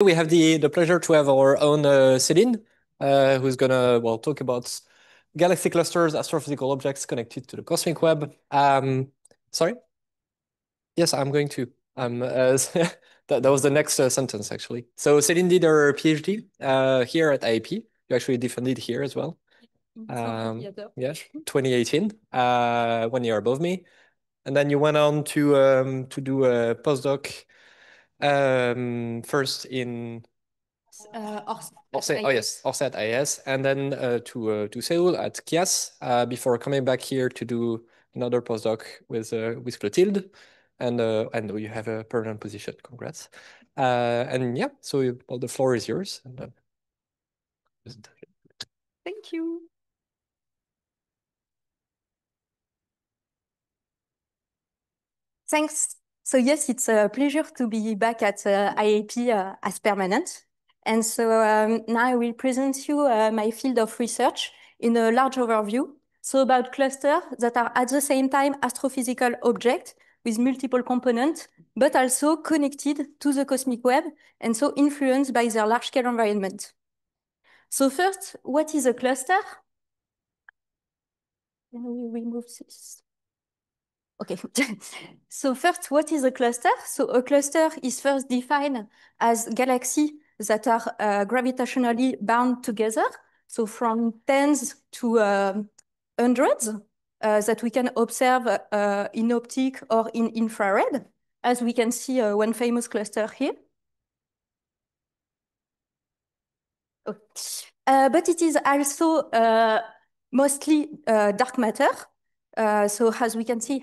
We have the pleasure to have our own Céline, who's gonna talk about galaxy clusters, astrophysical objects connected to the cosmic web. Sorry? Yes, I'm going to. That was the next sentence actually. So Céline did her PhD here at IAP. You actually defended here as well. Yeah, 2018, 1 year above me. And then you went on to do a postdoc first in Orsay, oh yes, Orsay at IAS, and then to Seoul at KIAS before coming back here to do another postdoc with Clotilde, and you have a permanent position. Congrats. And yeah, so the floor is yours. And, Thank you. Thanks. So yes, it's a pleasure to be back at IAP as permanent. And so now I will present you my field of research in a large overview. So about clusters that are at the same time astrophysical objects with multiple components, but also connected to the cosmic web and so influenced by their large-scale environment. So first, what is a cluster? Can we remove this? Okay. So first, what is a cluster? So a cluster is first defined as galaxies that are gravitationally bound together. So from tens to hundreds that we can observe in optic or in infrared, as we can see one famous cluster here. But it is also mostly dark matter. So as we can see,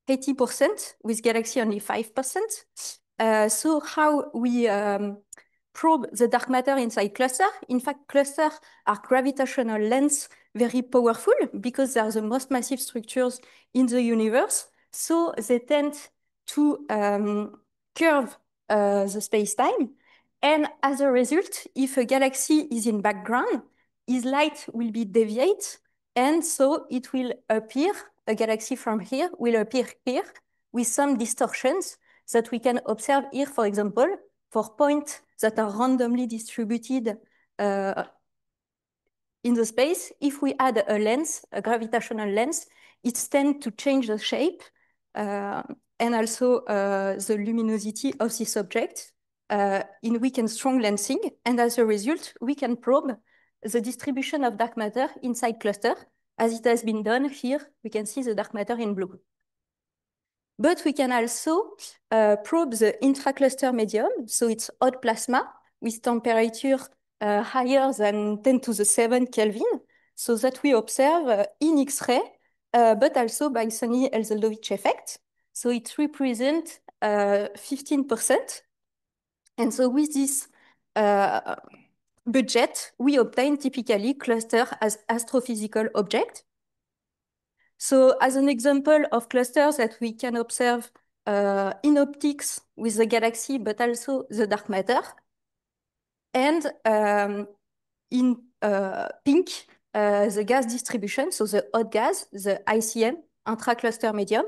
80% with galaxy only 5%. So how we probe the dark matter inside cluster? In fact, clusters are gravitational lens very powerful because they are the most massive structures in the universe. So they tend to curve the space-time. And as a result, if a galaxy is in background, its light will be deviate, and so it will appear, a galaxy from here will appear here with some distortions that we can observe here, for example, for points that are randomly distributed in the space. If we add a lens, a gravitational lens, it tends to change the shape and also the luminosity of this object in weak and strong lensing. And as a result, we can probe the distribution of dark matter inside cluster. As it has been done here, we can see the dark matter in blue. But we can also probe the intracluster medium. So it's hot plasma with temperature higher than 10 to the 7 Kelvin, so that we observe in X-ray, but also by Sunny-Elzeldovich effect. So it represents 15%. And so with this budget, we obtain typically cluster as astrophysical object. So as an example of clusters that we can observe in optics with the galaxy, but also the dark matter. And in pink, the gas distribution, so the hot gas, the ICM, intracluster medium.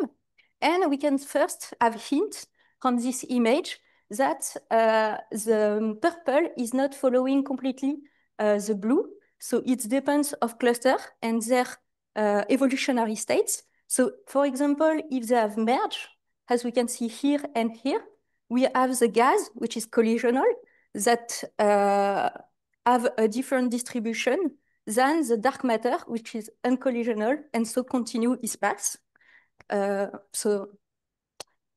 And we can first have hint from this image that the purple is not following completely the blue. So it depends of cluster and their evolutionary states. So for example, if they have merged, as we can see here and here, we have the gas, which is collisional, that have a different distribution than the dark matter, which is uncollisional and so continue its path. So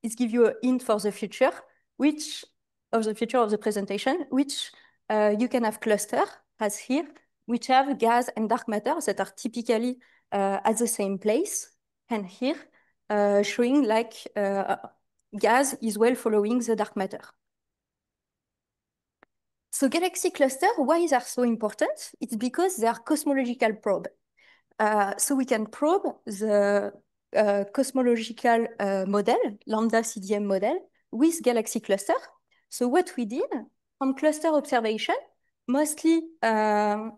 it gives you a hint for the future, which of the future of the presentation, which you can have cluster as here, which have gas and dark matter that are typically at the same place, and here showing like gas is well following the dark matter. So galaxy cluster, why they are so important? It's because they are cosmological probe. So we can probe the cosmological model, lambda CDM model, with galaxy cluster. So what we did from cluster observation, mostly in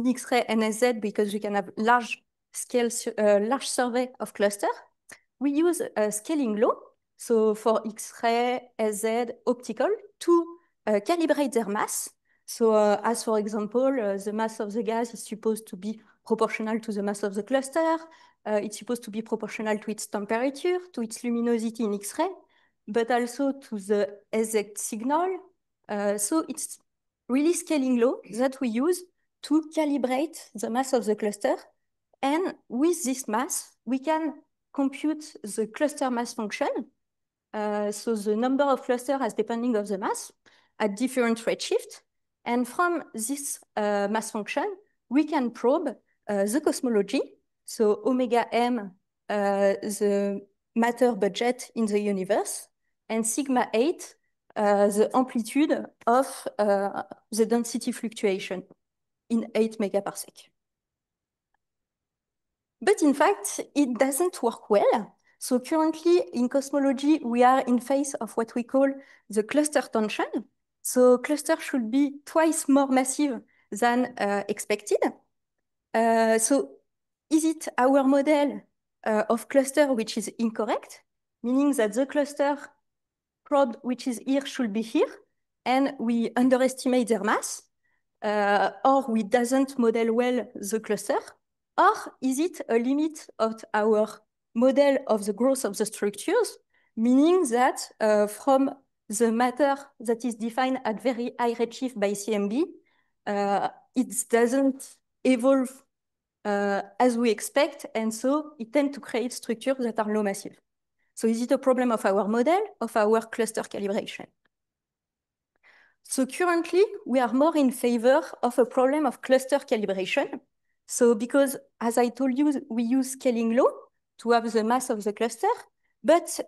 X-ray NSZ, because we can have large scale, large survey of cluster, we use a scaling law. so for X-ray, SZ, optical, to calibrate their mass. So as for example, the mass of the gas is supposed to be proportional to the mass of the cluster. It's supposed to be proportional to its temperature, to its luminosity in X-ray, but also to the SZ signal. So it's really scaling law that we use to calibrate the mass of the cluster. And with this mass, we can compute the cluster mass function. So the number of clusters as depending of the mass at different redshift. And from this mass function, we can probe the cosmology. So omega m, the matter budget in the universe, and sigma 8, the amplitude of the density fluctuation in 8 megaparsec. But in fact, it doesn't work well. So currently in cosmology, we are in phase of what we call the cluster tension. So cluster should be twice more massive than expected. So is it our model of cluster which is incorrect, meaning that the cluster probe which is here should be here, and we underestimate their mass, or we doesn't model well the cluster? Or is it a limit of our model of the growth of the structures, meaning that from the matter that is defined at very high redshift by CMB, it doesn't evolve as we expect, and so it tends to create structures that are low massive. So is it a problem of our model, of our cluster calibration? So currently, we are more in favor of a problem of cluster calibration. So because, as I told you, we use scaling law to have the mass of the cluster, but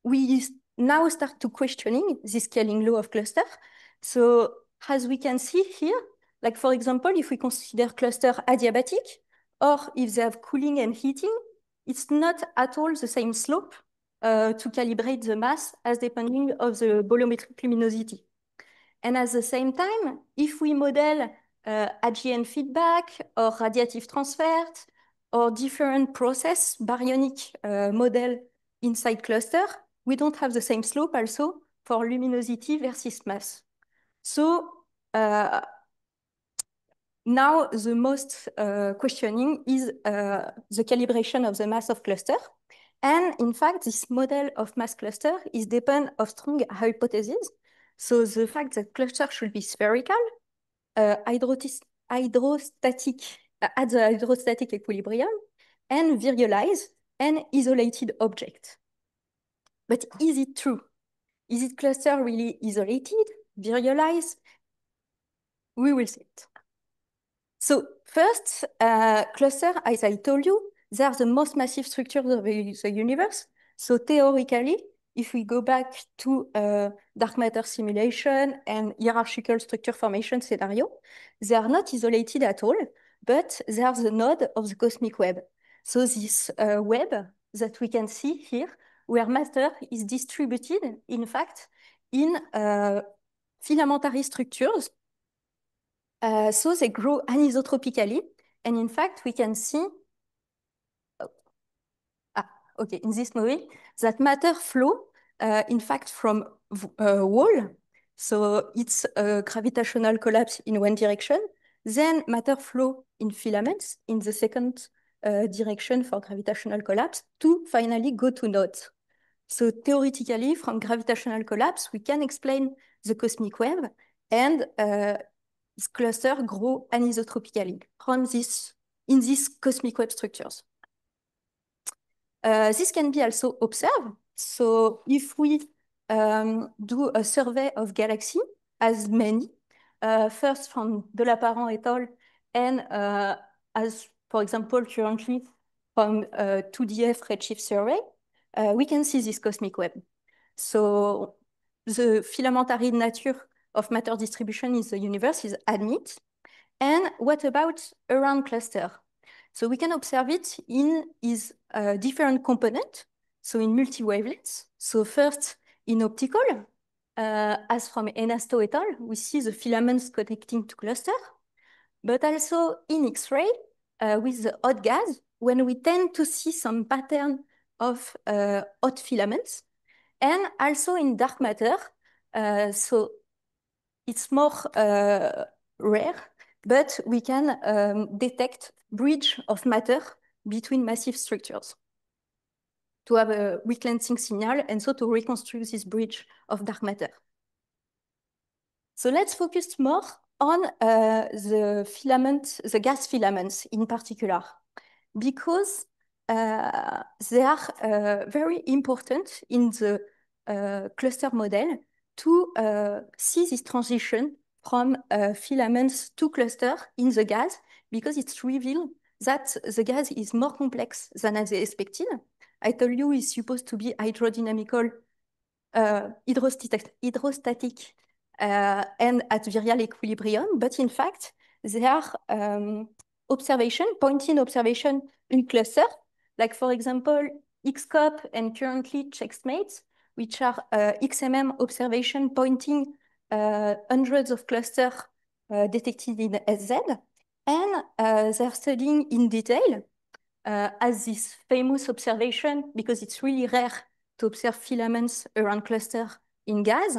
we now start to questioning this scaling law of cluster. So as we can see here, like for example, if we consider cluster adiabatic, or if they have cooling and heating, it's not at all the same slope to calibrate the mass as depending of the bolometric luminosity. And at the same time, if we model AGN feedback or radiative transfer or different process baryonic model inside cluster, we don't have the same slope also for luminosity versus mass. So now the most questioning is the calibration of the mass of cluster. And in fact, this model of mass cluster is depend of strong hypotheses. So the fact that cluster should be spherical, hydrostatic, at the hydrostatic equilibrium, and virialized and isolated object. But is it true? Is it cluster really isolated, virialized? We will see it. So first, cluster, as I told you, they are the most massive structures of the universe. So theoretically, if we go back to dark matter simulation and hierarchical structure formation scenario, they are not isolated at all, but they are the node of the cosmic web. So this web that we can see here, where matter is distributed, in fact, in filamentary structures. So they grow anisotropically. And in fact, we can see, in this movie, that matter flow, in fact, from a wall. So it's a gravitational collapse in one direction. Then matter flow in filaments in the second direction for gravitational collapse to finally go to nodes. So theoretically, from gravitational collapse, we can explain the cosmic web, and this cluster grow anisotropically from in these cosmic web structures. This can be also observed. So if we do a survey of galaxies, as many, first from Delaparent et al., and as, for example, currently from 2DF Redshift survey, we can see this cosmic web. So the filamentary nature of matter distribution in the universe is admit. And what about around cluster? So we can observe it in its different components, so in multi-wavelengths. So first, in optical, as from Enasto et al., we see the filaments connecting to cluster, but also in X-ray with the hot gas, when we tend to see some pattern of hot filaments. And also in dark matter, so it's more rare, but we can detect bridge of matter between massive structures to have a reclancing signal and so to reconstruct this bridge of dark matter. So let's focus more on the gas filaments in particular, because they are very important in the cluster model to see this transition from filaments to cluster in the gas, because it's revealed that the gas is more complex than as expected. I told you it's supposed to be hydrodynamical, hydrostatic, and at virial equilibrium, but in fact, there are point-in observation in cluster, like for example, XCOP and currently CheckMate, which are XMM observation pointing hundreds of clusters detected in SZ, and they're studying in detail as this famous observation, because it's really rare to observe filaments around cluster in gas.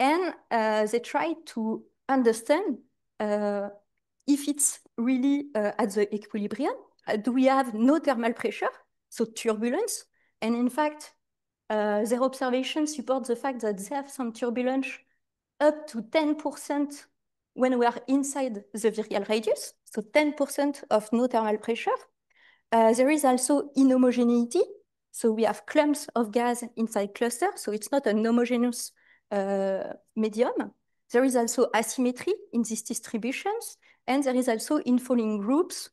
And they try to understand if it's really at the equilibrium. Do we have no thermal pressure, so turbulence? And in fact, their observations support the fact that they have some turbulence up to 10% when we are inside the virial radius, so 10% of no thermal pressure. There is also inhomogeneity. So we have clumps of gas inside cluster, so it's not an homogeneous medium. There is also asymmetry in these distributions, and there is also infalling groups,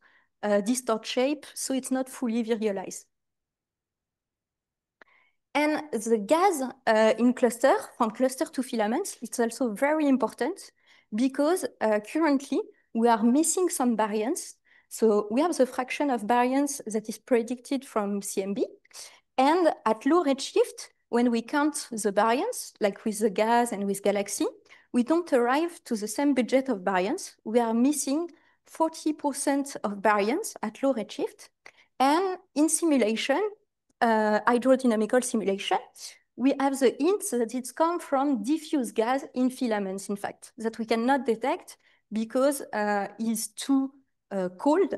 distort shape, so it's not fully virialized. And the gas in cluster, from cluster to filaments, it's also very important because currently we are missing some variance. So we have the fraction of variance that is predicted from CMB. And at low redshift, when we count the variance, like with the gas and with galaxy, we don't arrive to the same budget of variance. We are missing 40% of variance at low redshift. And in simulation, hydrodynamical simulation, we have the hint that it's come from diffuse gas in filaments, in fact, that we cannot detect because it's too cold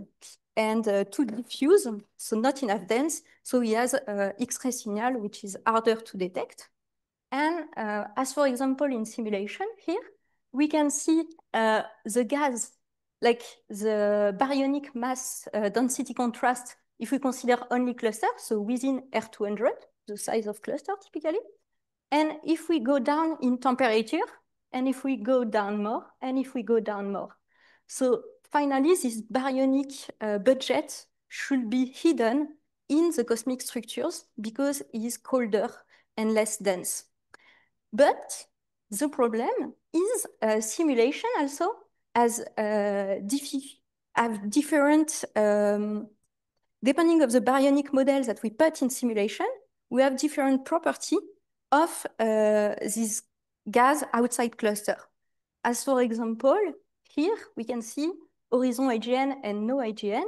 and too diffuse, so not enough dense. So he has X-ray signal, which is harder to detect. And as for example, in simulation here, we can see the gas, like the baryonic mass density contrast, if we consider only cluster, so within R200, the size of cluster typically. And if we go down in temperature, and if we go down more, and if we go down more. So finally, this baryonic budget should be hidden in the cosmic structures because it is colder and less dense. But the problem is simulation also has have different, depending of the baryonic models that we put in simulation, we have different property of this gas outside cluster. As for example, here we can see horizon IGN and no IGN.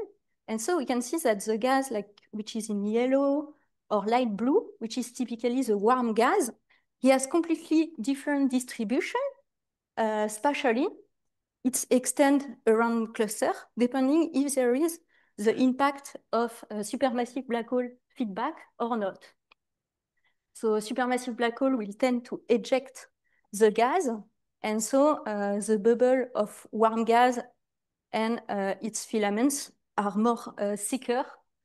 And so we can see that the gas, like which is in yellow or light blue, which is typically the warm gas, he has completely different distribution spatially. It's extend around cluster, depending if there is the impact of supermassive black hole feedback or not. So supermassive black hole will tend to eject the gas, and so the bubble of warm gas and its filaments are more thicker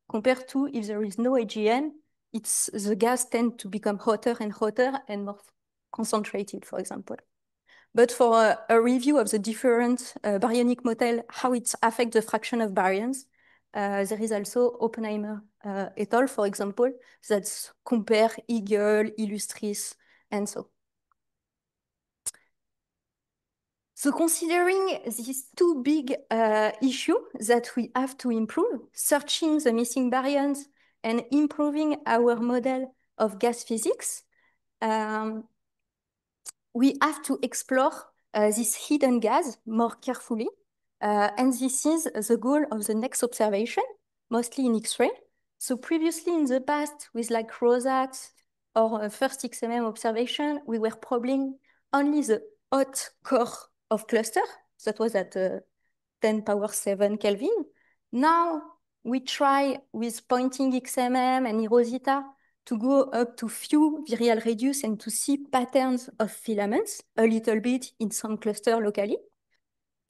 compared to if there is no AGN, the gas tend to become hotter and more concentrated, for example. But for a review of the different baryonic model, how it affects the fraction of baryons, there is also Oppenheimer et al., for example, that compare Eagle, Illustris, and so. So considering these two big issues that we have to improve, searching the missing baryons and improving our model of gas physics, we have to explore this hidden gas more carefully. And this is the goal of the next observation, mostly in X-ray. So previously in the past, with like ROSAT or first XMM observation, we were probing only the hot core of cluster. That was at 10 power 7 Kelvin. Now we try with pointing XMM and eROSITA to go up to few virial radius and to see patterns of filaments a little bit in some cluster locally.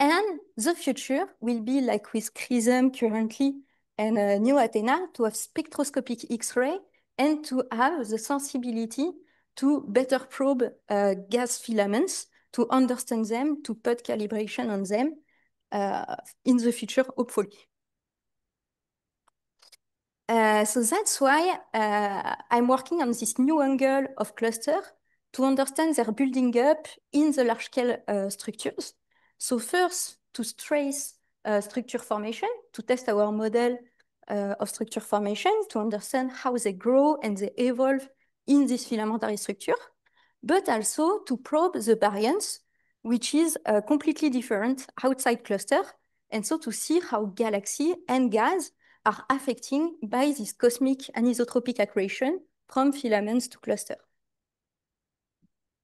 And the future will be like with CRISM currently and New Athena to have spectroscopic X-ray and to have the sensibility to better probe gas filaments, to understand them, to put calibration on them in the future, hopefully. So that's why I'm working on this new angle of cluster to understand their building up in the large-scale structures. So first, to trace structure formation, to test our model of structure formation, to understand how they grow and they evolve in this filamentary structure, but also to probe the variance, which is completely different outside cluster, and so to see how galaxy and gas are affecting by this cosmic anisotropic accretion from filaments to cluster.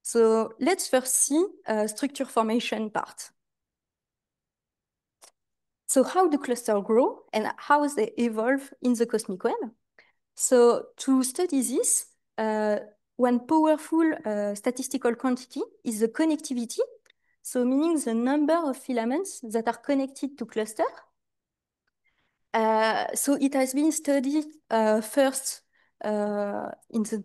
So let's first see structure formation part. So how do clusters grow and how they evolve in the cosmic web? So to study this, one powerful statistical quantity is the connectivity. So meaning the number of filaments that are connected to cluster. So it has been studied first in the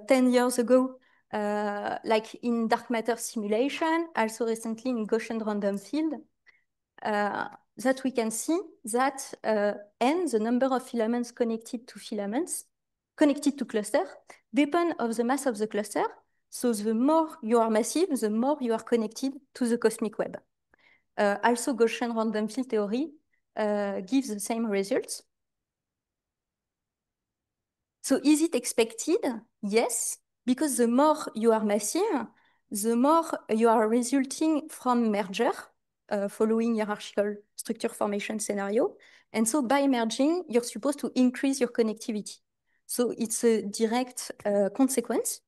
10 years ago, like in dark matter simulation, also recently in Gaussian random field, that we can see that n, the number of filaments connected to cluster, depend of the mass of the cluster. So the more you are massive, the more you are connected to the cosmic web. Also Gaussian random field theory gives the same results. So is it expected? Yes, because the more you are massive, the more you are resulting from merger following hierarchical structure formation scenario. And so by merging, you're supposed to increase your connectivity. So it's a direct consequence.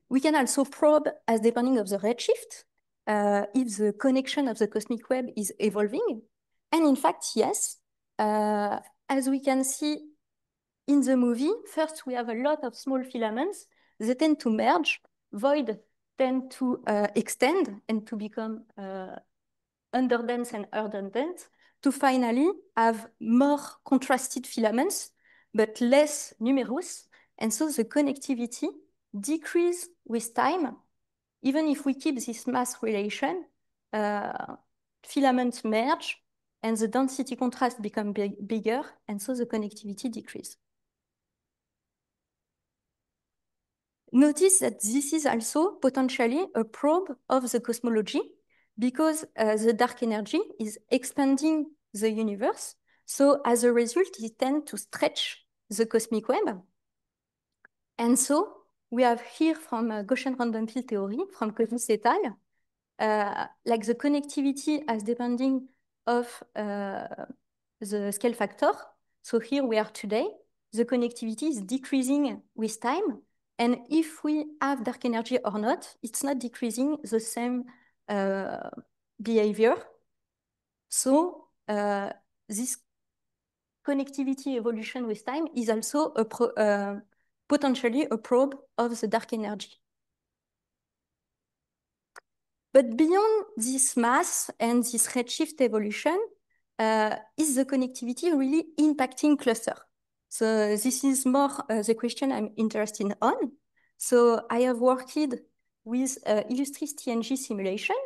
We can also probe as depending of the redshift, if the connection of the cosmic web is evolving. And in fact, yes, as we can see in the movie, first we have a lot of small filaments. They tend to merge, void tend to extend and to become underdense and underdense, to finally have more contrasted filaments, but less numerous. And so the connectivity decrease with time. Even if we keep this mass relation, filaments merge and the density contrast become bigger, and so the connectivity decrease. Notice that this is also potentially a probe of the cosmology because the dark energy is expanding the universe. So as a result, it tends to stretch the cosmic web. And so we have here from Gaussian random field theory, from Covis et al., like the connectivity as depending of the scale factor. So here we are today, the connectivity is decreasing with time. And if we have dark energy or not, it's not decreasing the same behavior. So this connectivity evolution with time is also potentially a probe of the dark energy. But beyond this mass and this redshift evolution, is the connectivity really impacting cluster? So this is more the question I'm interested on. So I have worked with Illustris TNG simulation,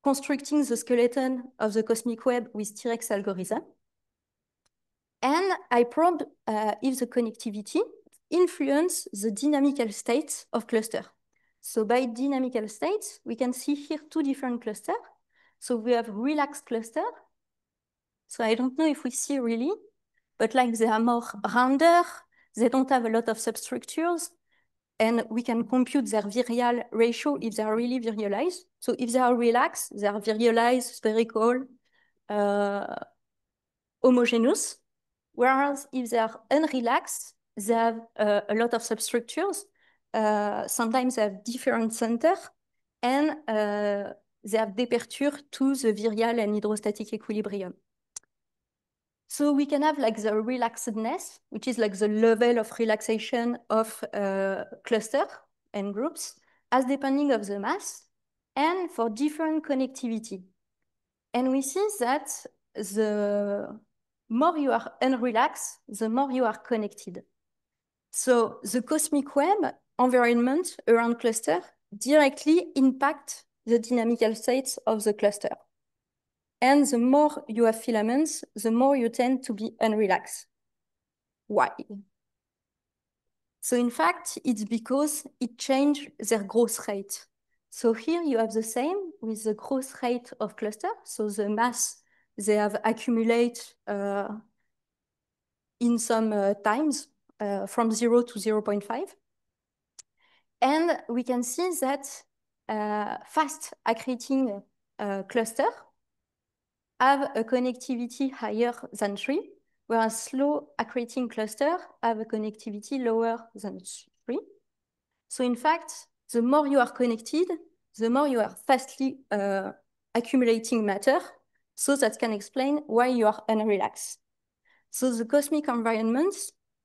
constructing the skeleton of the cosmic web with T-Rex algorithm. And I probed if the connectivity influence the dynamical states of cluster. So by dynamical states, we can see here two different clusters. So we have relaxed cluster. So I don't know if we see really, but like they are more rounder, they don't have a lot of substructures, and we can compute their virial ratio if they are really virialized. So if they are relaxed, they are virialized, spherical, homogeneous, whereas if they are unrelaxed, they have a lot of substructures. Sometimes they have different center, and they have deperture to the virial and hydrostatic equilibrium. So we can have like the relaxedness, which is like the level of relaxation of cluster and groups, as depending of the mass, and for different connectivity. And we see that the more you are unrelaxed, the more you are connected. So the cosmic web environment around cluster directly impact the dynamical states of the cluster. And the more you have filaments, the more you tend to be unrelaxed. Why? So in fact, it's because it changed their growth rate. So here you have the same with the growth rate of cluster. So the mass they have accumulated in some times from 0 to 0.5. And we can see that fast accreting cluster have a connectivity higher than 3, whereas slow accreting cluster have a connectivity lower than 3. So in fact, the more you are connected, the more you are fastly accumulating matter. So that can explain why you are unrelaxed. So the cosmic environment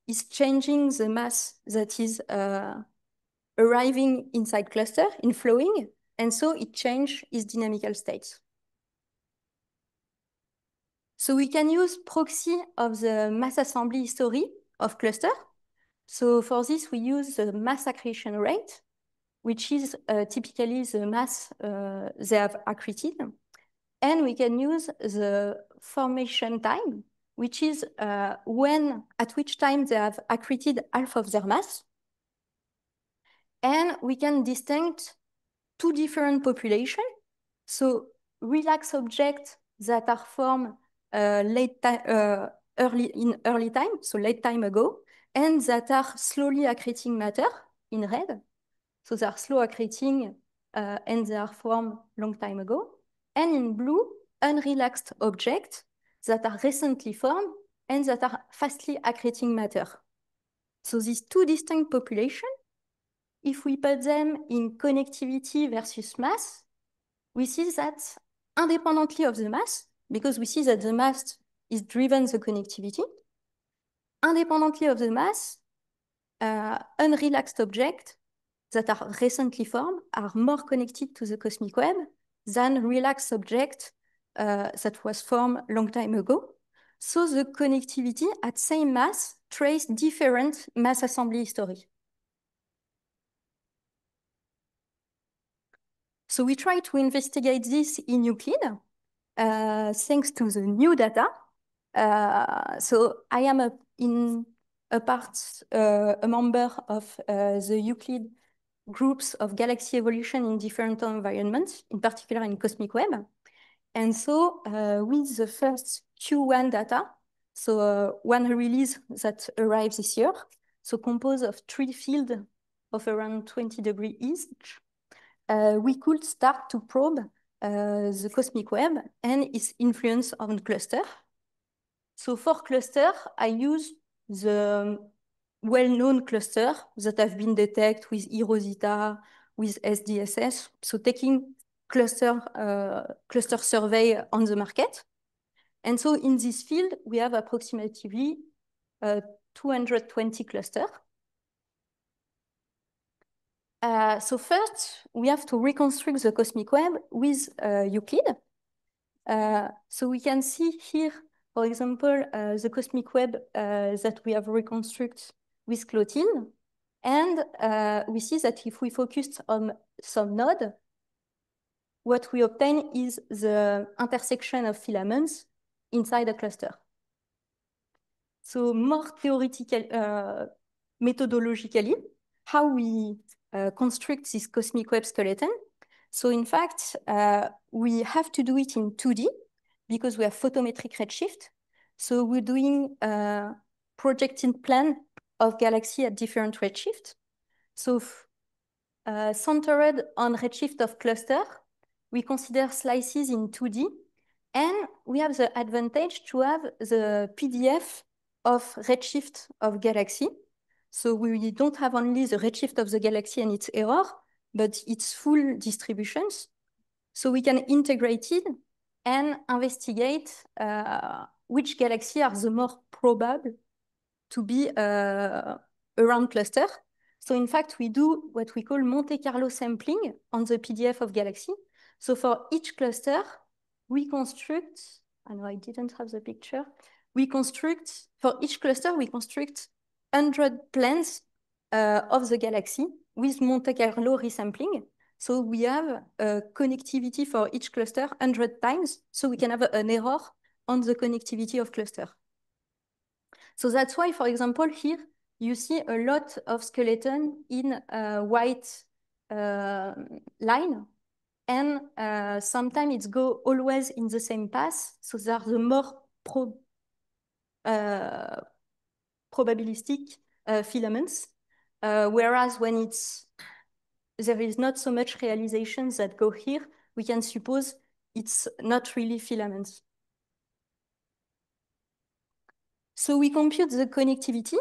is changing the mass that is arriving inside cluster, inflowing, and so it changes its dynamical state. So we can use proxy of the mass assembly history of cluster. So for this, we use the mass accretion rate, which is typically the mass they have accreted. And we can use the formation time, which is at which time they have accreted half of their mass. And we can distinct two different populations. So relaxed objects that are formed early time, so late time ago, and that are slowly accreting matter in red. So they are slow accreting and they are formed long time ago. And in blue, unrelaxed objects that are recently formed and that are fastly accreting matter. So these two distinct populations, if we put them in connectivity versus mass, we see that independently of the mass, because we see that the mass is driven the connectivity, independently of the mass, unrelaxed objects that are recently formed are more connected to the cosmic web than relaxed objects that was formed long time ago. So the connectivity at same mass trace different mass assembly history. So we try to investigate this in Euclid thanks to the new data. So I am a member of the Euclid groups of galaxy evolution in different environments, in particular in cosmic web. And so with the first Q1 data, so one release that arrives this year, so composed of 3 fields of around 20 degrees each, we could start to probe the cosmic web and its influence on cluster. So for cluster, I use the well-known cluster that have been detected with eROSITA, with SDSS. So taking cluster survey on the market. And so in this field, we have approximately 220 clusters. So first, we have to reconstruct the cosmic web with Euclid. So we can see here, for example, the cosmic web that we have reconstructed with Clotin. And we see that if we focus on some node, what we obtain is the intersection of filaments inside a cluster. So more theoretical, methodologically, how we construct this cosmic web skeleton. So in fact, we have to do it in 2D because we have photometric redshift. So we're doing a projected plan of galaxy at different redshift. So centered on redshift of cluster, we consider slices in 2D And we have the advantage to have the PDF of redshift of galaxy. So we don't have only the redshift of the galaxy and its error, but its full distributions. So we can integrate it and investigate which galaxy are the more probable to be around cluster. So in fact, we do what we call Monte Carlo sampling on the PDF of galaxy. So for each cluster, we construct, I know I didn't have the picture. For each cluster, we construct 100 plans of the galaxy with Monte Carlo resampling. So we have a connectivity for each cluster 100 times, so we can have an error on the connectivity of cluster. So that's why, for example, here you see a lot of skeleton in a white line, and sometimes it's go always in the same path, so they are the more probabilistic filaments, whereas when there is not so much realizations that go here, we can suppose it's not really filaments. So we compute the connectivity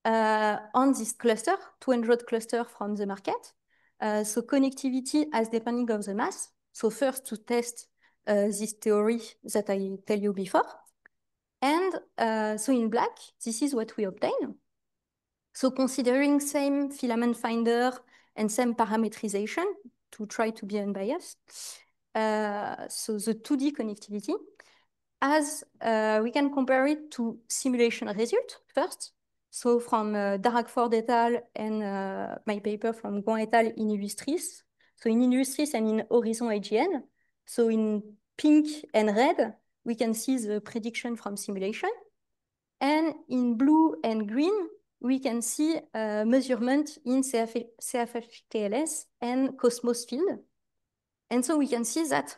on this cluster, 200 cluster from the market. So connectivity as depending of the mass. So first to test this theory that I tell you before. And so in black, this is what we obtain. So considering same filament finder and same parametrization to try to be unbiased. So the 2D connectivity, as we can compare it to simulation result first. So from Daragford et al. And my paper from Guan et al. In Illustris. So in Illustris and in Horizon AGN. So in pink and red, we can see the prediction from simulation. And in blue and green, we can see measurement in CFHTLS and Cosmos field. And so we can see that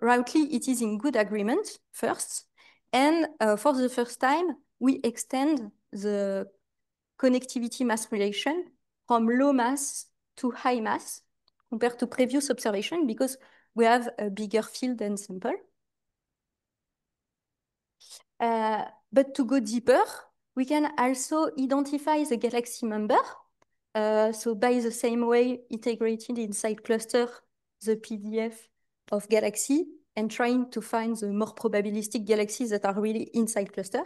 rightly, it is in good agreement first. And for the first time, we extend the connectivity mass relation from low mass to high mass compared to previous observation because we have a bigger field and sample. But to go deeper, we can also identify the galaxy member. So by the same way, integrated inside cluster, the PDF of galaxy and trying to find the more probabilistic galaxies that are really inside cluster.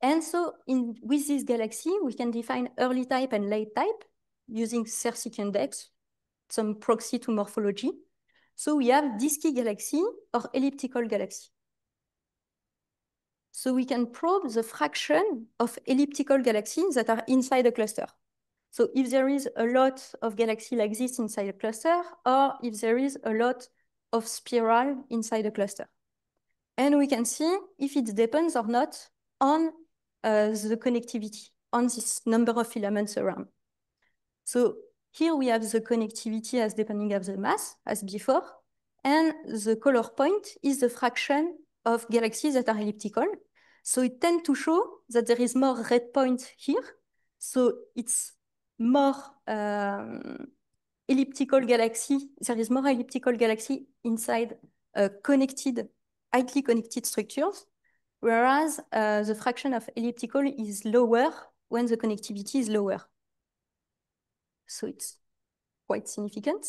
And so with this galaxy, we can define early type and late type using Sersic index, some proxy to morphology. So we have disky galaxy or elliptical galaxy. So we can probe the fraction of elliptical galaxies that are inside a cluster. So if there is a lot of galaxy like this inside a cluster, or if there is a lot of spiral inside a cluster. And we can see if it depends or not on the connectivity, on this number of filaments around. So here we have the connectivity as depending of the mass, as before, and the color point is the fraction of galaxies that are elliptical. So it tends to show that there is more red point here. So it's more elliptical galaxy. There is more elliptical galaxy inside highly connected structures, whereas the fraction of elliptical is lower when the connectivity is lower. So it's quite significant.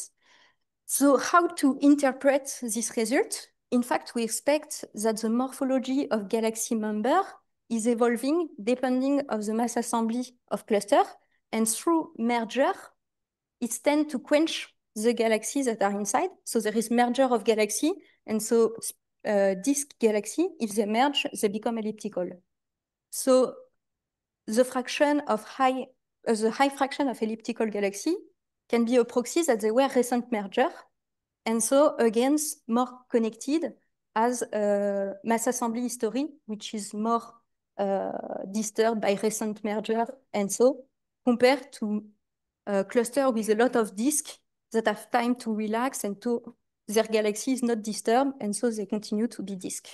So how to interpret this result? In fact, we expect that the morphology of galaxy member is evolving depending of the mass assembly of cluster, and through merger, it tends to quench the galaxies that are inside. So there is merger of galaxy, and so disk galaxy, if they merge, they become elliptical. So the fraction of the high fraction of elliptical galaxy can be a proxy that they were recent merger, and so again more connected as a mass assembly history, which is more disturbed by recent merger, and so compared to a cluster with a lot of disks that have time to relax and their galaxy is not disturbed, and so they continue to be disk.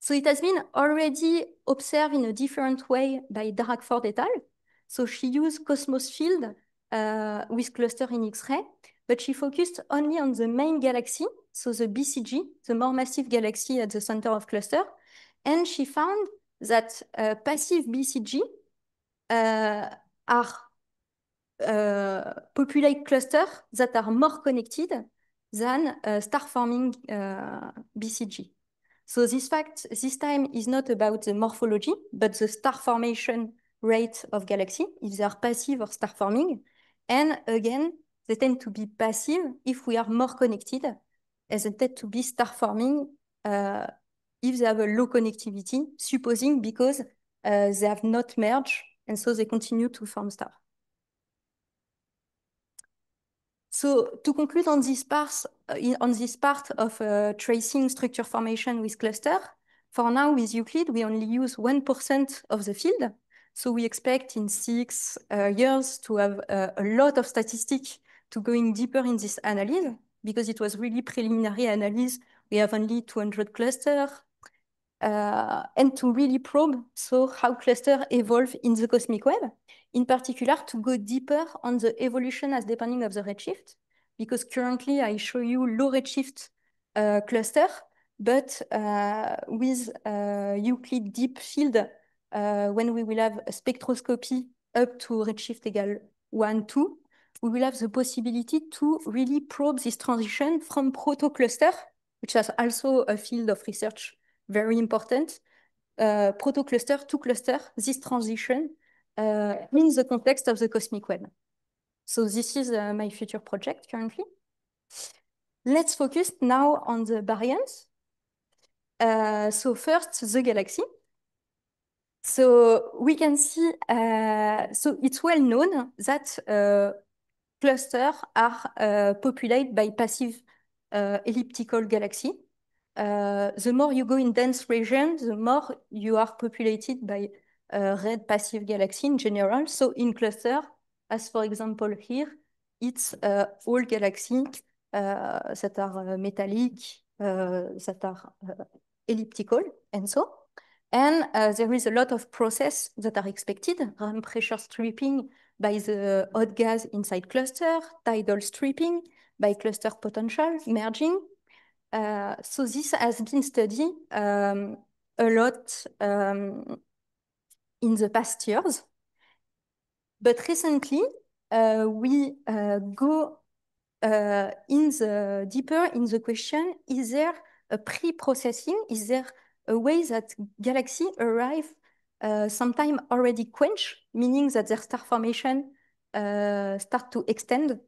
So it has been already observed in a different way by Daragford et al. So she used Cosmos field with cluster in X-ray, but she focused only on the main galaxy, so the BCG, the more massive galaxy at the center of cluster, and she found that passive BCG are populate clusters that are more connected than star-forming BCG. So this fact, this time is not about the morphology, but the star formation rate of galaxy, if they are passive or star forming. And again, they tend to be passive if we are more connected, as they tend to be star forming if they have a low connectivity, supposing because they have not merged, and so they continue to form stars. So to conclude on this part of tracing structure formation with cluster, for now with Euclid, we only use 1% of the field. So we expect in 6 years to have a lot of statistics to going deeper in this analysis, because it was really preliminary analysis. We have only 200 clusters, and to really probe so how clusters evolve in the cosmic web, in particular to go deeper on the evolution as depending of the redshift, because currently I show you low redshift cluster, but with Euclid deep field, when we will have a spectroscopy up to redshift equal 1, 2, we will have the possibility to really probe this transition from proto-cluster, which is also a field of research very important, proto-cluster to cluster, this transition in the context of the cosmic web. So this is my future project currently. Let's focus now on the baryons. So first, the galaxy. So we can see, so it's well known that clusters are populated by passive elliptical galaxy. The more you go in dense regions, the more you are populated by red passive galaxy in general. So in cluster, as for example here, it's all galaxies that are metallic, that are elliptical, and so. And there is a lot of process that are expected, ramp pressure stripping by the hot gas inside cluster, tidal stripping by cluster potential merging. So this has been studied a lot in the past years. But recently, we go deeper in the question, is there a pre-processing? Is there a way that galaxies arrive sometime already quenched, meaning that their star formation start to extend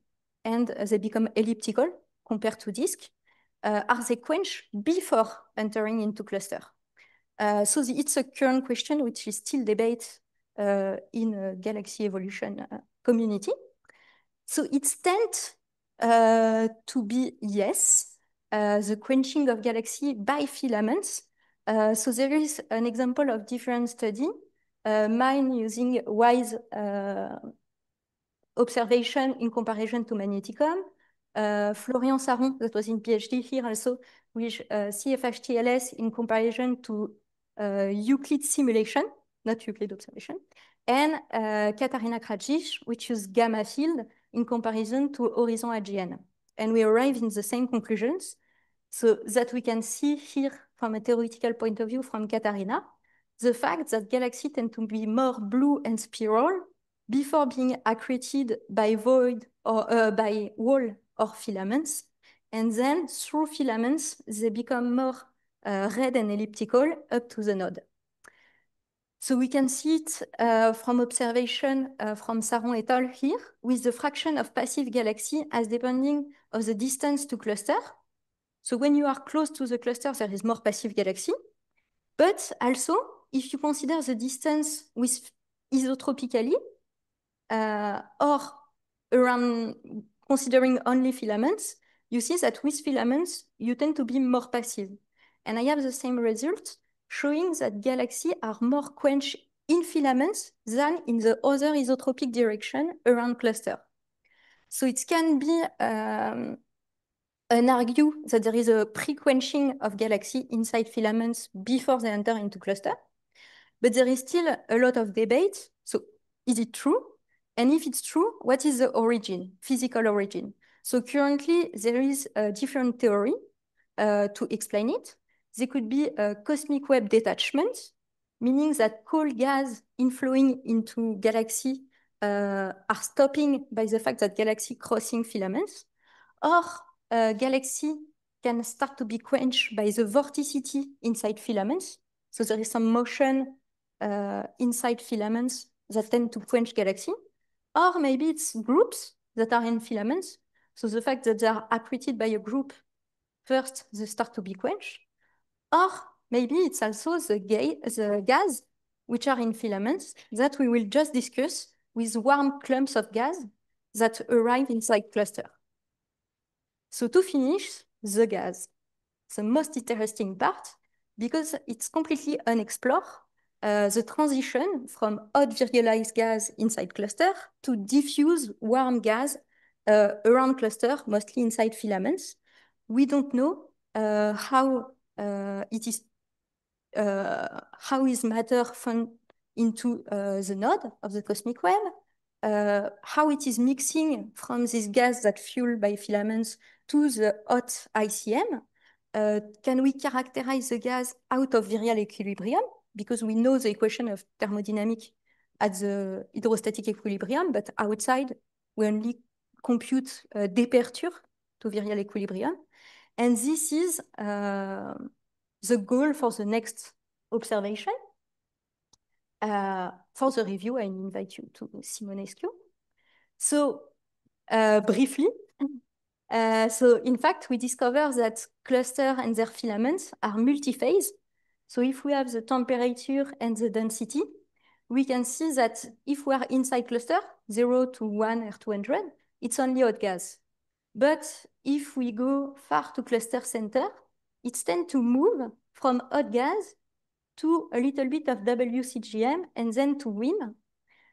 and they become elliptical compared to disk? Are they quenched before entering into cluster? So it's a current question which is still debated in galaxy evolution community. So it's tend to be yes, the quenching of galaxy by filaments. So there is an example of different study, mine using WISE observation in comparison to magneticom. Florian Saron, that was in PhD here also, with CFHTLS in comparison to Euclid simulation, not Euclid observation, and Katarina Krajic, which used gamma field in comparison to Horizon AGN. And we arrive in the same conclusions, so that we can see here from a theoretical point of view from Katarina, the fact that galaxies tend to be more blue and spiral before being accreted by void or by wall or filaments. And then through filaments, they become more red and elliptical up to the node. So we can see it from observation from Saron et al. Here with the fraction of passive galaxy as depending of the distance to cluster. So when you are close to the cluster, there is more passive galaxy. But also, if you consider the distance with isotropically, or around considering only filaments, you see that with filaments, you tend to be more passive. And I have the same result showing that galaxies are more quenched in filaments than in the other isotropic direction around cluster. So it can be an argue that there is a pre-quenching of galaxies inside filaments before they enter into cluster. But there is still a lot of debate. So is it true? And if it's true, what is the origin, physical origin? So currently, there is a different theory to explain it. There could be a cosmic web detachment, meaning that cold gas inflowing into galaxy are stopping by the fact that galaxy crossing filaments, or galaxy can start to be quenched by the vorticity inside filaments. So there is some motion inside filaments that tend to quench galaxy. Or maybe it's groups that are in filaments. So the fact that they are accreted by a group, first they start to be quenched. Or maybe it's also the gas which are in filaments that we will just discuss with warm clumps of gas that arrive inside cluster. So to finish, the gas, the most interesting part, because it's completely unexplored, the transition from hot virialized gas inside cluster to diffuse warm gas around cluster, mostly inside filaments. We don't know how it is how is matter found into the node of the cosmic web, how it is mixing from this gas that fueled by filaments to the hot ICM. Can we characterize the gas out of virial equilibrium? Because we know the equation of thermodynamic at the hydrostatic equilibrium, but outside we only compute departure to virial equilibrium. And this is the goal for the next observation. For the review, I invite you to Simonescu. So briefly, so in fact, we discover that clusters and their filaments are multi-phase. So if we have the temperature and the density, we can see that if we are inside cluster, 0 to 1 or 200, it's only hot gas. But if we go far to cluster center, it tends to move from hot gas to a little bit of WCGM and then to WIM.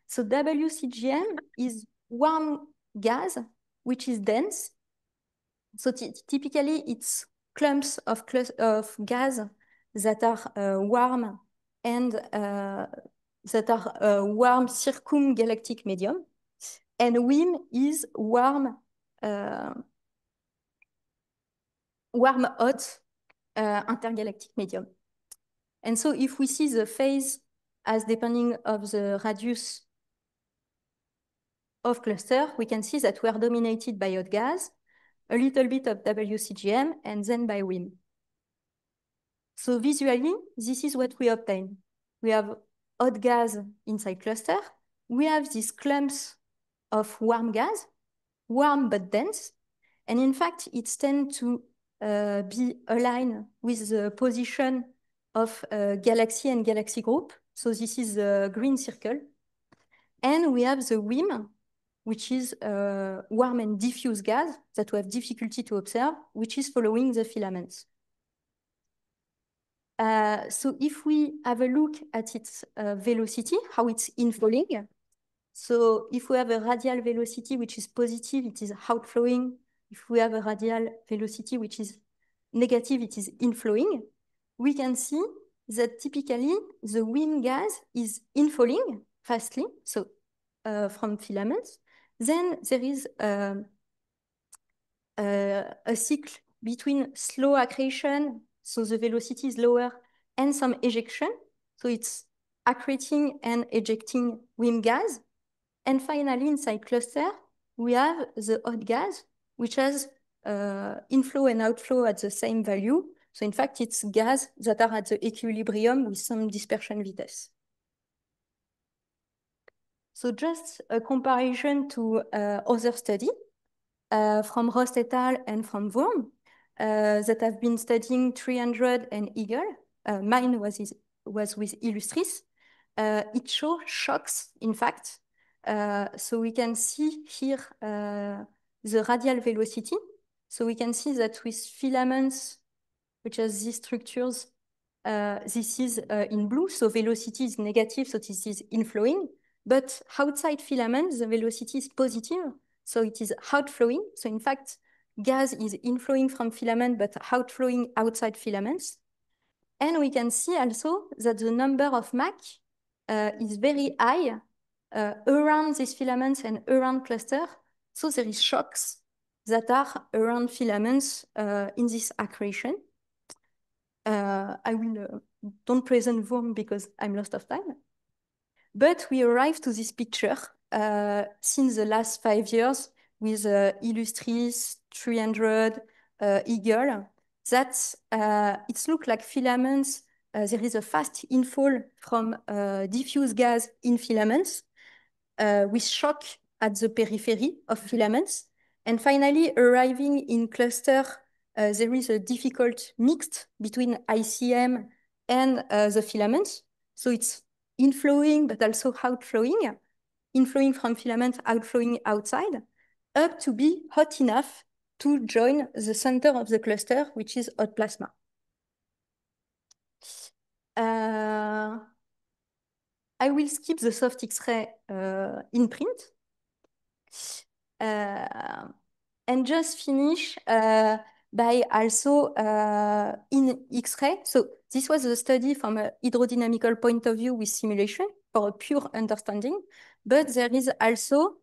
So WCGM is warm gas, which is dense. So typically it's clumps of gas that are warm and that are warm circumgalactic medium. And WIM is warm hot intergalactic medium. And so if we see the phase as depending of the radius of cluster, we can see that we are dominated by hot gas, a little bit of WCGM, and then by WIM. So visually, this is what we obtain. We have hot gas inside cluster. We have these clumps of warm gas, warm but dense. And in fact, it tends to be aligned with the position of galaxy and galaxy group. So this is the green circle. And we have the WIM, which is warm and diffuse gas that we have difficulty to observe, which is following the filaments. So if we have a look at its velocity, how it's inflowing. So if we have a radial velocity which is positive, it is outflowing. If we have a radial velocity which is negative, it is inflowing. We can see that typically the WIM gas is inflowing fastly, so from filaments. Then there is a cycle between slow accretion, so the velocity is lower, and some ejection. So it's accreting and ejecting WIM gas. And finally, inside cluster, we have the hot gas, which has inflow and outflow at the same value. So in fact, it's gas that are at the equilibrium with some dispersion vitesse. So just a comparison to other study from Rost et al. And from Wurm that have been studying 300 and Eagle. Mine was with Illustris. It shows shocks, in fact. So we can see here the radial velocity. So we can see that with filaments, which has these structures, this is in blue, so velocity is negative, so this is inflowing. But outside filaments, the velocity is positive, so it is outflowing. So in fact, gas is inflowing from filament, but outflowing outside filaments. And we can see also that the number of Mach is very high around these filaments and around cluster. So there is shocks that are around filaments in this accretion. I will don't present them because I'm lost of time. But we arrived to this picture since the last 5 years with Illustris 300, Eagle, that it looks like filaments. There is a fast infall from diffuse gas in filaments with shock at the periphery of filaments. And finally, arriving in cluster, there is a difficult mix between ICM and the filaments. So it's inflowing, but also outflowing, inflowing from filaments, outflowing outside, up to be hot enough to join the center of the cluster, which is hot plasma. I will skip the soft X-ray in print and just finish by also in X-ray. So this was a study from a hydrodynamical point of view with simulation for a pure understanding, but there is also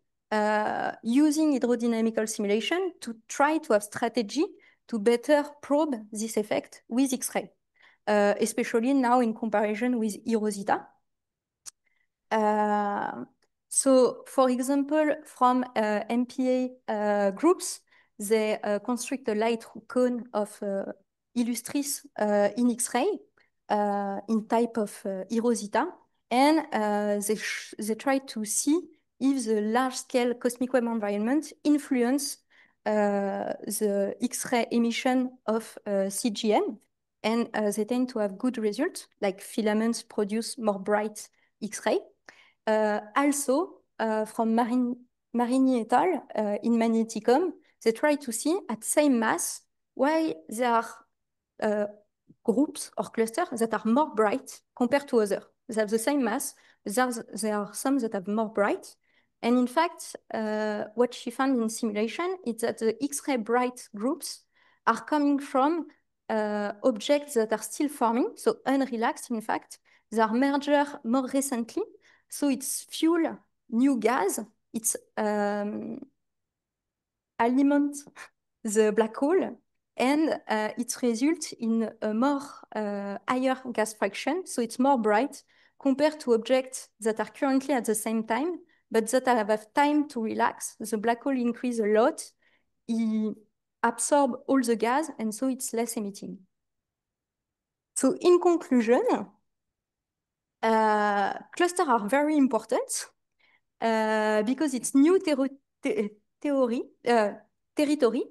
using hydrodynamical simulation to try to have strategy to better probe this effect with X-ray, especially now in comparison with eROSITA. So, for example, from MPA groups, they construct a light cone of Illustris in X-ray in type of eROSITA, and they try to see if the large-scale cosmic wave environment influence the X-ray emission of CGM, and they tend to have good results, like filaments produce more bright X-ray. Also, from Marini et al. In Magneticom, they try to see at same mass why there are groups or clusters that are more bright compared to others. They have the same mass, there are some that have more bright. And in fact, what she found in simulation is that the X-ray bright groups are coming from objects that are still forming, so unrelaxed in fact. They are merger more recently. So it's fuel, new gas, it's aliments the black hole, and it results in a more higher gas fraction, so it's more bright compared to objects that are currently at the same time, but that have time to relax. The black hole increase a lot, it absorb all the gas, and so it's less emitting. So in conclusion, clusters are very important because it's new territory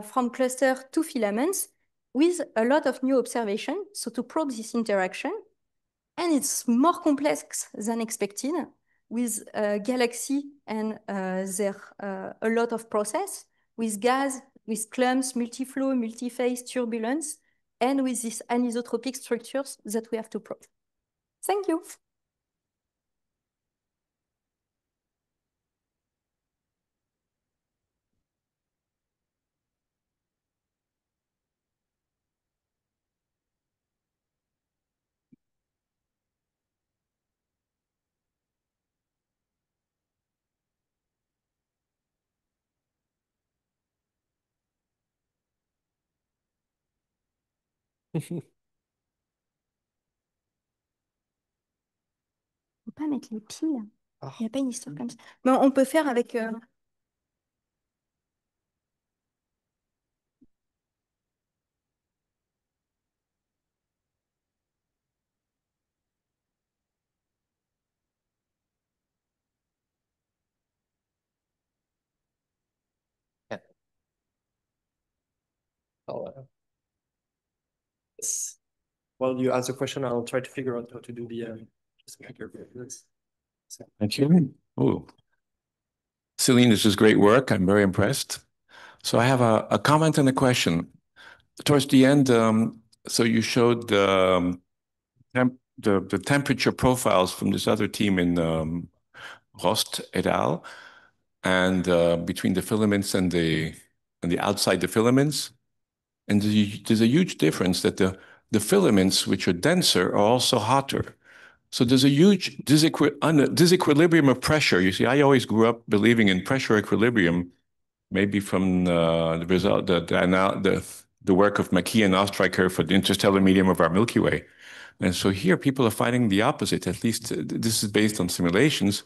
from cluster to filaments with a lot of new observation. So to probe this interaction, and it's more complex than expected with galaxy and there a lot of process with gas, with clumps, multiflow, multiphase, turbulence, and with these anisotropic structures that we have to probe. Thank you. Faut pas mettre les piles. Il n'y a pas une histoire comme ça. Mais on peut faire avec... Yeah. Yes. While you ask the question, I'll try to figure out how to do the Thank you. Oh, Celine, this is great work. I'm very impressed. So I have a comment and a question. Towards the end, so you showed the temperature profiles from this other team in Rost et al. And between the filaments and the outside the filaments. And there's a huge difference that the filaments, which are denser, are also hotter. So there's a huge disequilibrium of pressure. You see, I always grew up believing in pressure equilibrium. maybe from the result, the work of McKee and Oestreicher for the interstellar medium of our Milky Way. And so here people are finding the opposite. At least this is based on simulations,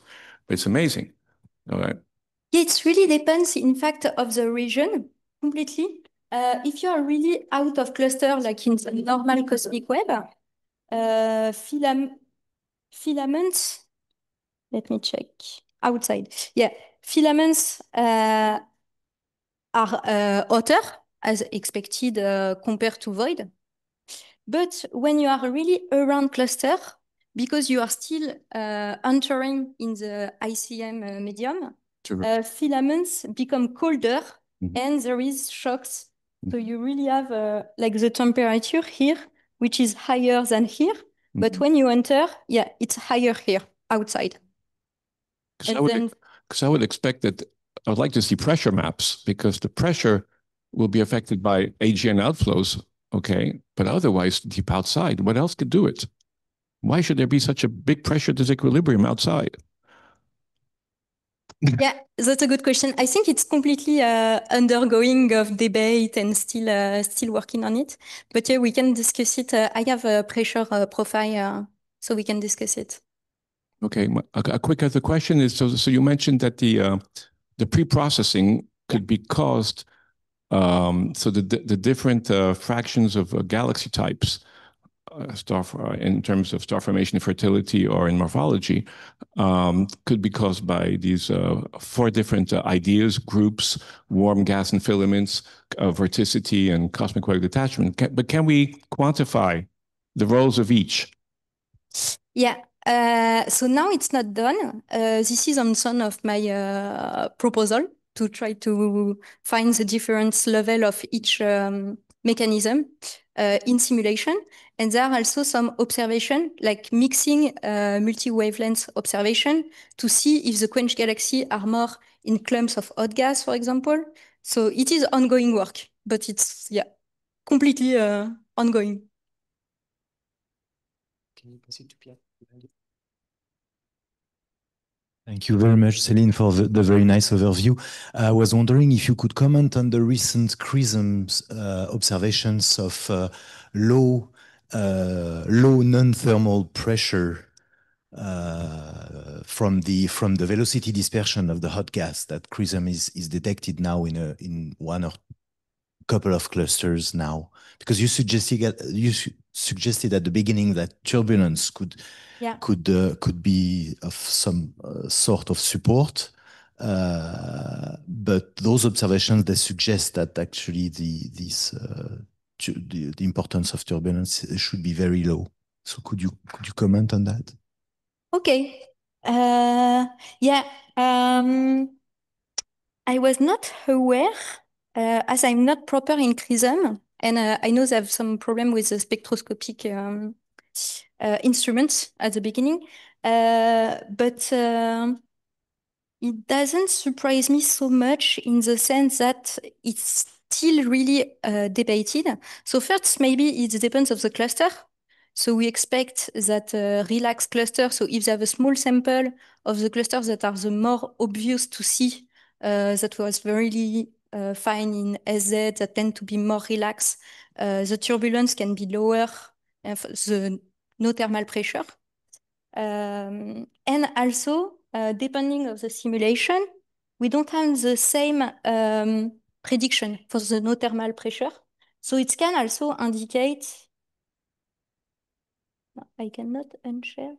but it's amazing. All right. It really depends, in fact, of the region completely. If you are really out of cluster, like in the normal cosmic web, filaments, let me check, outside. Yeah, filaments are hotter, as expected, compared to void. But when you are really around cluster, because you are still entering in the ICM medium, filaments become colder and there is shocks. So you really have like the temperature here, which is higher than here. But when you enter, yeah, it's higher here outside. Because I would expect that I would like to see pressure maps because the pressure will be affected by AGN outflows, okay? But otherwise, deep outside, what else could do it? Why should there be such a big pressure disequilibrium outside? Yeah, that's a good question. I think it's completely undergoing of debate and still working on it. But yeah, we can discuss it. I have a pressure profile, so we can discuss it. Okay, a quick other question is, so you mentioned that the pre-processing could be caused, so the different fractions of galaxy types, in terms of star formation, fertility, or in morphology, could be caused by these 4 different ideas, groups, warm gas and filaments, vorticity, and cosmic wave detachment. But can we quantify the roles of each? Yeah. So now it's not done. This is on some of my proposal to try to find the difference level of each mechanism in simulation. And there are also some observation, like mixing multi-wavelength observation to see if the quenched galaxy are more in clumps of hot gas, for example. So it is ongoing work, but it's, yeah, completely ongoing. Can you pass it to Pierre? Thank you very much, Céline, for the very nice overview. I was wondering if you could comment on the recent CRISM's observations of low non-thermal pressure from the velocity dispersion of the hot gas that CRISM is detected now in one or couple of clusters now, because you suggested at the beginning that turbulence could be of some sort of support, but those observations, they suggest that actually the importance of turbulence should be very low. So could you comment on that? Okay. Yeah. I was not aware, as I'm not proper in CRISM, and I know they have some problem with the spectroscopic instruments at the beginning, but it doesn't surprise me so much in the sense that it's still really debated. So first, maybe it depends of the cluster. So we expect that relaxed cluster, so if they have a small sample of the clusters that are the more obvious to see, that was really fine in SZ, that tend to be more relaxed, the turbulence can be lower, the no thermal pressure. And also, depending on the simulation, we don't have the same prediction for the no thermal pressure. So it can also indicate, I cannot unshare.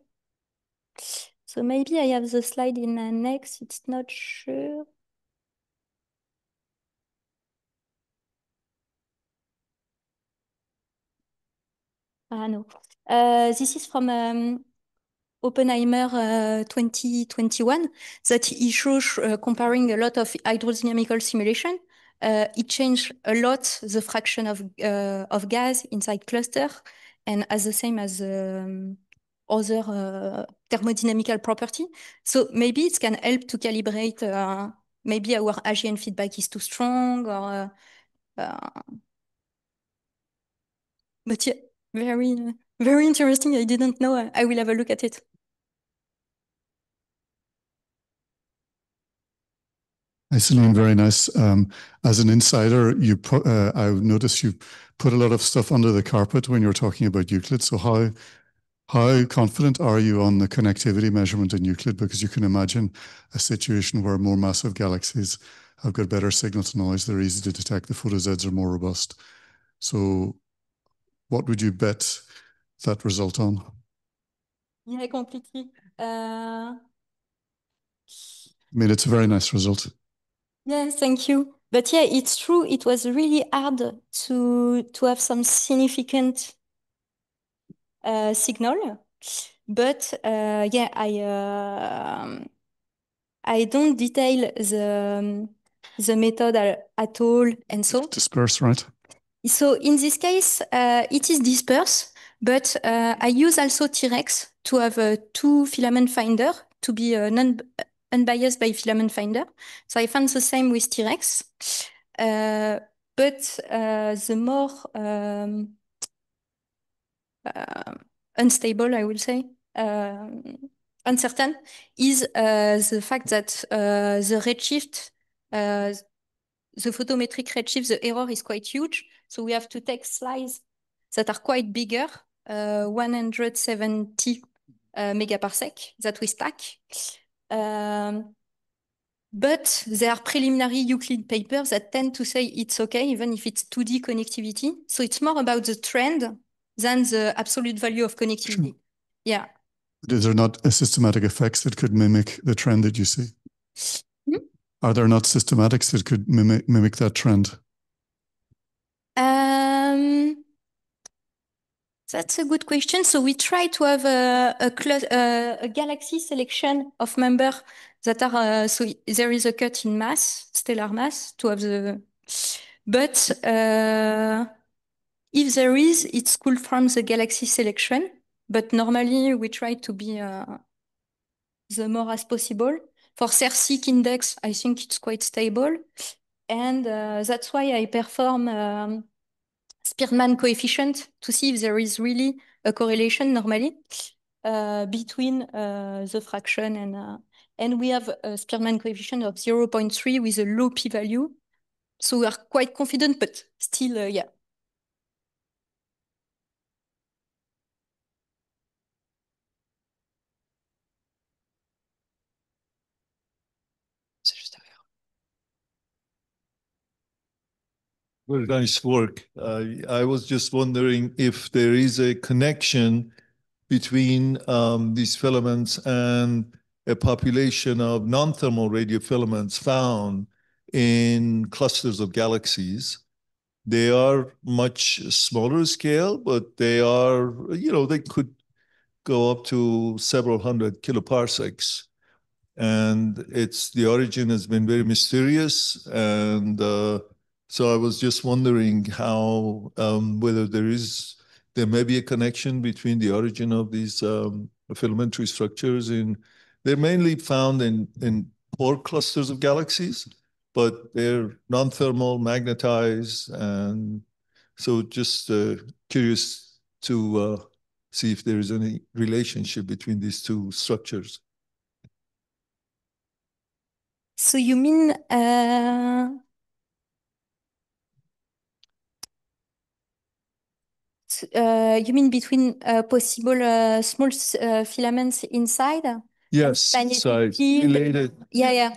So maybe I have the slide in annex, it's not sure. Ah, no. This is from Oppenheimer 2021 that he shows comparing a lot of hydrodynamical simulation. It changed a lot the fraction of gas inside cluster and as the same as other thermodynamical property. So maybe it can help to calibrate maybe our AGN feedback is too strong or but yeah, very interesting. I didn't know. I will have a look at it. Hi, Celine, very nice. As an insider, I noticed you put a lot of stuff under the carpet when you were talking about Euclid. So how confident are you on the connectivity measurement in Euclid? Because you can imagine a situation where more massive galaxies have got better signal to noise, they're easy to detect, the photozeds are more robust. So what would you bet that result on? Yeah, completely. I mean, it's a very nice result. Yes, thank you. But yeah, it's true. It was really hard to have some significant signal. But yeah, I don't detail the method at all, and so. Disperse, right? So in this case, it is disperse, but I use also T-Rex to have a two filament finder to be unbiased by filament finder. So I found the same with T-Rex. But the more unstable, I will say, uncertain, is the fact that the redshift, the photometric redshift, the error is quite huge. So we have to take slices that are quite bigger, 170 megaparsec that we stack. But there are preliminary Euclid papers that tend to say it's okay, even if it's 2D connectivity. So it's more about the trend than the absolute value of connectivity. Sure. Yeah. Is there not a systematic effects that could mimic the trend that you see? Hmm? Are there not systematics that could mimic that trend? That's a good question. So we try to have a galaxy selection of members that are, so there is a cut in mass, stellar mass, to have the, but if there is, it's cool from the galaxy selection, but normally we try to be the more as possible. For CERSIC index, I think it's quite stable. And that's why I perform Spearman coefficient to see if there is really a correlation normally between the fraction and we have a Spearman coefficient of 0.3 with a low p-value. So we are quite confident, but still, yeah. C'est juste derrière. Well, nice work. I was just wondering if there is a connection between these filaments and a population of non-thermal radiofilaments found in clusters of galaxies. They are much smaller scale, but they are, they could go up to several hundred kiloparsecs. And the origin has been very mysterious. And so I was just wondering how, whether there may be a connection between the origin of these filamentary structures. They're mainly found in core clusters of galaxies, but they're non-thermal, magnetized. And so just curious to see if there is any relationship between these two structures. So you mean between possible small filaments inside? Yes, Magnetic so field. related Yeah.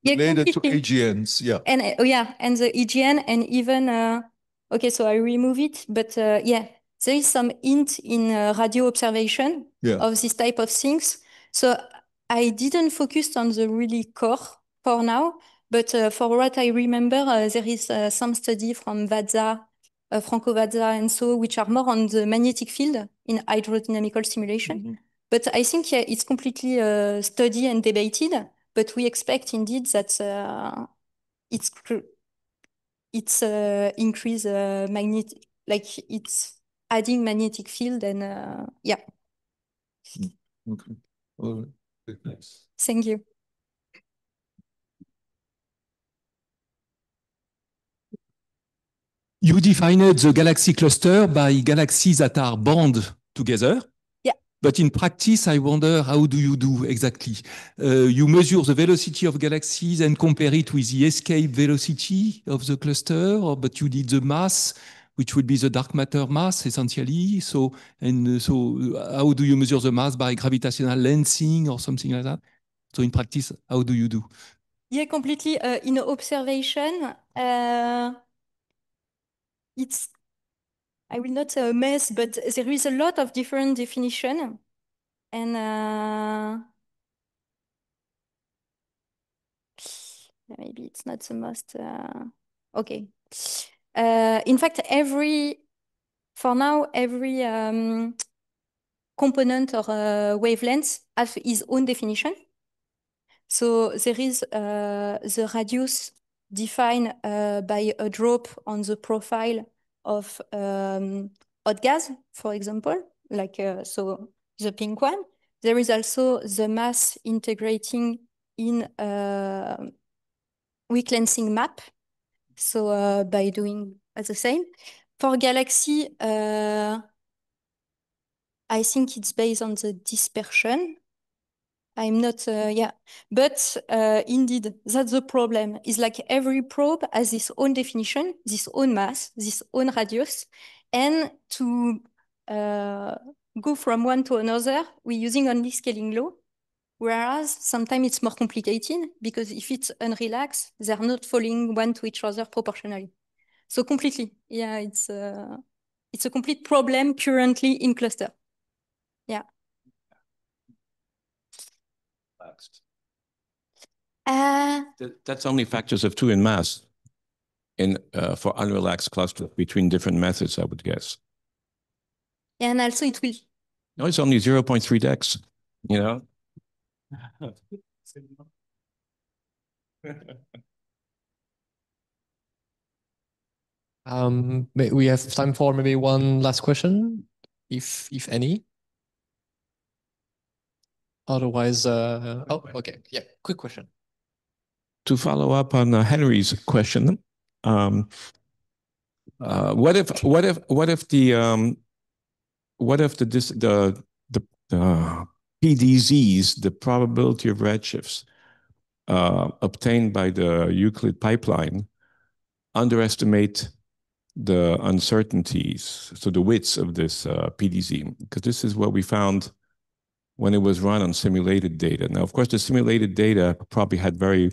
to Completely. AGNs, yeah. And and the EGN and even okay, so I remove it, but yeah, there is some hint in radio observation of this type of things. So I didn't focus on the really core for now, but for what I remember, there is some study from Vazza, Franco Vazza, and so which are more on the magnetic field in hydrodynamical simulation. But I think it's completely studied and debated. But we expect indeed that it's increase magnetic, like it's adding magnetic field and yeah. Okay. All right. Thanks. Thank you. You defined the galaxy cluster by galaxies that are bound together. Yeah. But in practice, I wonder, how do you do exactly? You measure the velocity of galaxies and compare it with the escape velocity of the cluster, but you need the mass, which would be the dark matter mass, essentially. So how do you measure the mass? By gravitational lensing or something like that? So in practice, how do you do? Yeah, completely. In observation, it's, I will not say a mess, but there is a lot of different definition. And maybe it's not the most, okay. In fact, for now, every component or wavelength has its own definition. So there is the radius defined by a drop on the profile of hot gas, for example, like so the pink one. There is also the mass integrating in weak lensing map. So by doing the same. For galaxy, I think it's based on the dispersion. I'm not, yeah, but indeed, that's the problem. It's like every probe has its own definition, this own mass, this own radius. And to go from one to another, we're using only scaling law. Whereas sometimes it's more complicated because if it's unrelaxed, they're not falling one to each other proportionally. So completely, yeah, it's a complete problem currently in cluster. Yeah. That's only factors of 2 in mass for unrelaxed clusters between different methods, I would guess. And also it will. No, it's only 0.3 dex, you know? We have time for maybe one last question, if any. Otherwise, oh, okay, yeah, quick question. To follow up on Henry's question, what if the PDZs, the probability of redshifts obtained by the Euclid pipeline, underestimate the uncertainties, so the widths of this PDZ, because this is what we found when it was run on simulated data. Now, of course, the simulated data probably had very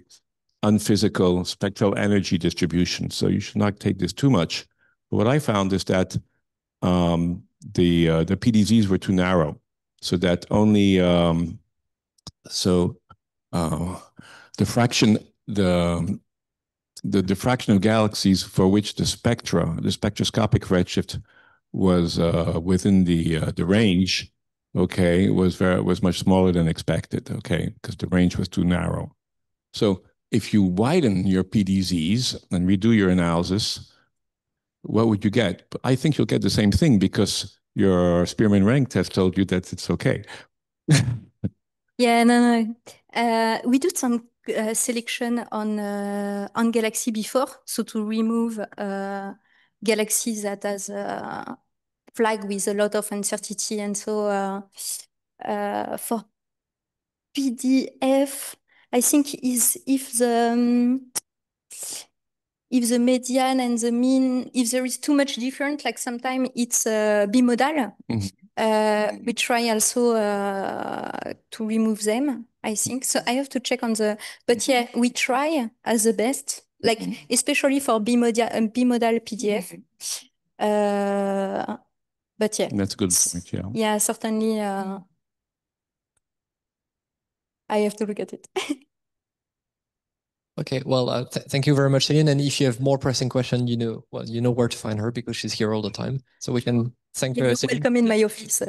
unphysical spectral energy distribution, so you should not take this too much. But what I found is that the PDZs were too narrow, so that only the fraction of galaxies for which the spectroscopic redshift was within the range, okay, was much smaller than expected, okay, because the range was too narrow. So if you widen your PDZs and redo your analysis, what would you get? I think you'll get the same thing because your Spearman rank test told you that it's okay. Yeah, no. We did some selection on Galaxy before, so to remove galaxies that has flag with a lot of uncertainty, and so for PDF, I think is if the median and the mean, if there is too much different, like sometimes it's bimodal. We try also to remove them, I think. So I have to check on but yeah, we try as the best, like especially for bimodal PDF. But yeah. That's a good point, yeah. Yeah, certainly. I have to look at it. Okay, well, thank you very much, Céline. And if you have more pressing questions, you know where to find her because she's here all the time. So we can thank You're Céline. welcome in my office.